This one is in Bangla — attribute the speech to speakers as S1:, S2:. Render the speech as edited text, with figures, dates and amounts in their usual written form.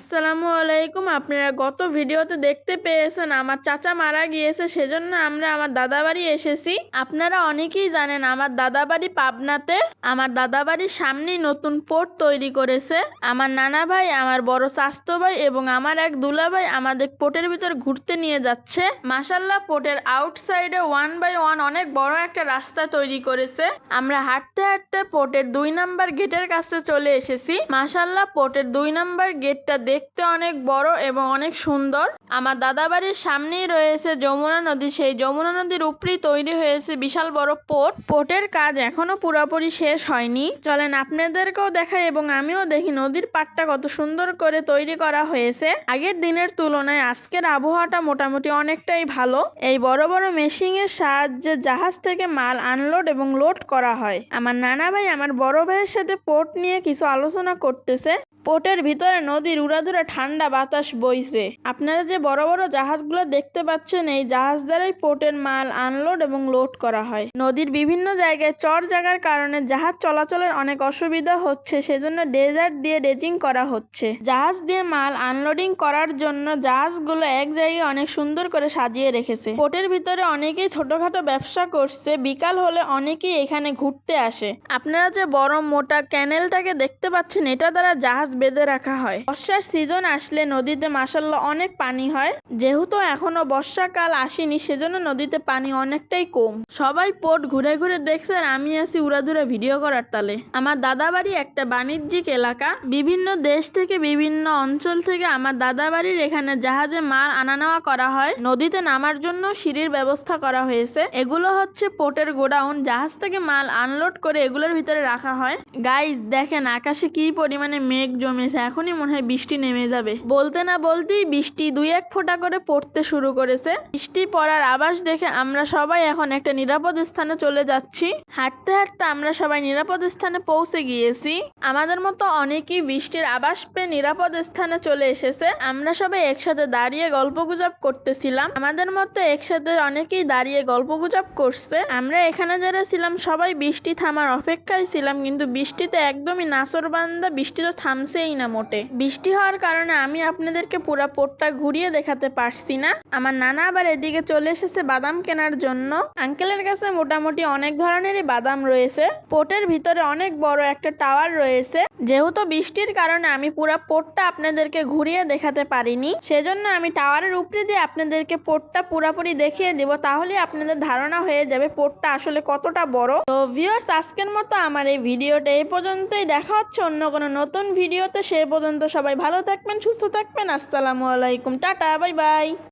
S1: আসসালামু আলাইকুম। আপনারা গত ভিডিওতে দেখতে পেয়েছেন আমার চাচা মারা গিয়েছে, সেজন্য আমরা আমার দাদাবাড়ি এসেছি। আপনারা অনেকেই জানেন আমার দাদাবাড়ি পাবনাতে। আমার দাদাবাড়ির সামনেই নতুন পোর্ট তৈরি করেছে। আমার নানা ভাই, আমার বড় চাচতো ভাই এবং আমার এক দুলা ভাই আমাদের পোর্টের ভিতর ঘুরতে নিয়ে যাচ্ছে। মাশাল্লাহ, পোর্টের আউটসাইডে 1 বাই 1 অনেক বড় একটা রাস্তা তৈরি করেছে। আমরা হাঁটতে হাঁটতে পোর্টের 2 নাম্বার গেটের কাছে চলে এসেছি। মাশাল্লাহ, পোর্টের 2 নাম্বার গেটটা দেখতে অনেক বড় এবং অনেক সুন্দর। আমার দাদাবাড়ির সামনেই রয়েছে যমুনা নদী। সেই যমুনা নদীর উপরেই তৈরি হয়েছে বিশাল বড় পোর্ট। পোর্টের কাজ এখনো পুরোপুরি শেষ হয়নি। চলেন আপনাদেরকেও দেখাই এবং আমিও দেখি নদীর পাড়টা কত সুন্দর করে তৈরি করা হয়েছে। আগের দিনের তুলনায় আজকের আবহাওয়াটা মোটামুটি অনেকটাই ভালো। এই বড় বড় মেশিন এর সাহায্যে জাহাজ থেকে মাল আনলোড এবং লোড করা হয়। আমার নানা ভাই আমার বড় ভাইয়ের সাথে পোর্ট নিয়ে কিছু আলোচনা করতেছে। পোর্টের ভিতরে নদীর উড়াধুরা ঠান্ডা বাতাস বইছে। আপনারা যে বড় বড় জাহাজগুলো দেখতে পাচ্ছেন, এই জাহাজ দ্বারাই পোর্টের মাল আনলোড এবং লোড করা হয়। নদীর বিভিন্ন জায়গায় চর জাগার কারণে জাহাজ চলাচলের অনেক অসুবিধা হচ্ছে, সেজন্য ডেজার্ট দিয়ে ড্রেজিং করা হচ্ছে। জাহাজ দিয়ে মাল আনলোডিং করার জন্য জাহাজগুলো এক জায়গায় অনেক সুন্দর করে সাজিয়ে রেখেছে। পোর্টের ভিতরে অনেকেই ছোটখাটো ব্যবসা করছে। বিকাল হলে অনেকেই এখানে ঘুরতে আসে। আপনারা যে বড় মোটা ক্যানেলটাকে দেখতে পাচ্ছেন, এটা দ্বারা জাহাজ বেঁধে রাখা হয়। বর্ষার সিজন আসলে নদীতে মাশাআল্লাহ অনেক পানি হয়। যেহেতু এখনো বর্ষাকাল আসেনি, সেজন্য নদীতে পানি অনেকটাই কম। সবাই পোর্ট ঘুরে ঘুরে দেখছে আর আমি আছি উড়াধুরা ভিডিও করার তালে। আমার দাদাবাড়ি একটা বাণিজ্যিক এলাকা। বিভিন্ন দেশ থেকে, বিভিন্ন অঞ্চল থেকে আমার দাদাবাড়ির এখানে জাহাজে মাল আনা নেওয়া করা হয়। নদীতে নামার জন্য সিঁড়ির ব্যবস্থা করা হয়েছে। এগুলো হচ্ছে পোর্টের গোডাউন। জাহাজ থেকে মাল আনলোড করে এগুলোর ভিতরে রাখা হয়। গাইস দেখেন আকাশে কি পরিমাণে মেঘ জমেছে। এখনই মনে হয় বৃষ্টি নেমে যাবে। বলতে না বলতেই বৃষ্টি 2-1 ফোঁটা করে পড়তে শুরু করেছে। বৃষ্টি পড়ার আভাস দেখে আমরা সবাই এখন একটা নিরাপদ স্থানে চলে যাচ্ছি। হাঁটতে হাঁটতে আমরা সবাই নিরাপদ স্থানে পৌঁছে গিয়েছি। আমাদের মতো অনেকেই বৃষ্টির আভাস পেয়ে নিরাপদ স্থানে চলে এসেছে। আমরা সবাই একসাথে দাঁড়িয়ে গল্পগুজব করতেছিলাম। আমাদের মতো একসাথে অনেকেই দাঁড়িয়ে গল্পগুজব করছে। আমরা এখানে যারা ছিলাম সবাই বৃষ্টি থামার অপেক্ষায় ছিলাম, কিন্তু বৃষ্টিতে একদমই নাছোড়বান্দা। বৃষ্টি তো থামছেই না মোটে। বৃষ্টি হওয়ার কারণে আমি আপনাদেরকে পুরো পোর্টটা ঘুরিয়ে দেখাতে পারছি না। আমার নানা আবার এদিকে চলে এসেছে বাদাম কেনার জন্য। আঙ্কেলের কাছে মোটামুটি অনেক ধরনেরই বাদাম রয়েছে। পোর্টের ভিতরে অনেক বড় একটা টাওয়ার রয়েছে। যেহেতু বৃষ্টির কারণে আমি পুরো পোর্টটা আপনাদেরকে ঘুরিয়ে দেখাতে পারিনি, সেজন্য আমি টাওয়ারের উপরে দিয়ে আপনাদেরকে পোর্টটা পুরোপুরি দেখিয়ে দিব। তাহলে আপনাদের ধারণা হয়ে যাবে পোর্টটা আসলে কতটা বড়। তো ভিউয়ার্স, আজকের মতো আমার এই ভিডিওটা এই পর্যন্তই। দেখা হচ্ছে অন্য কোনো নতুন ভিডিওতে। সে পর্যন্ত সবাই ভালো থাকবেন, সুস্থ থাকবেন। আসসালামু আলাইকুম, টাটা, বাই বাই।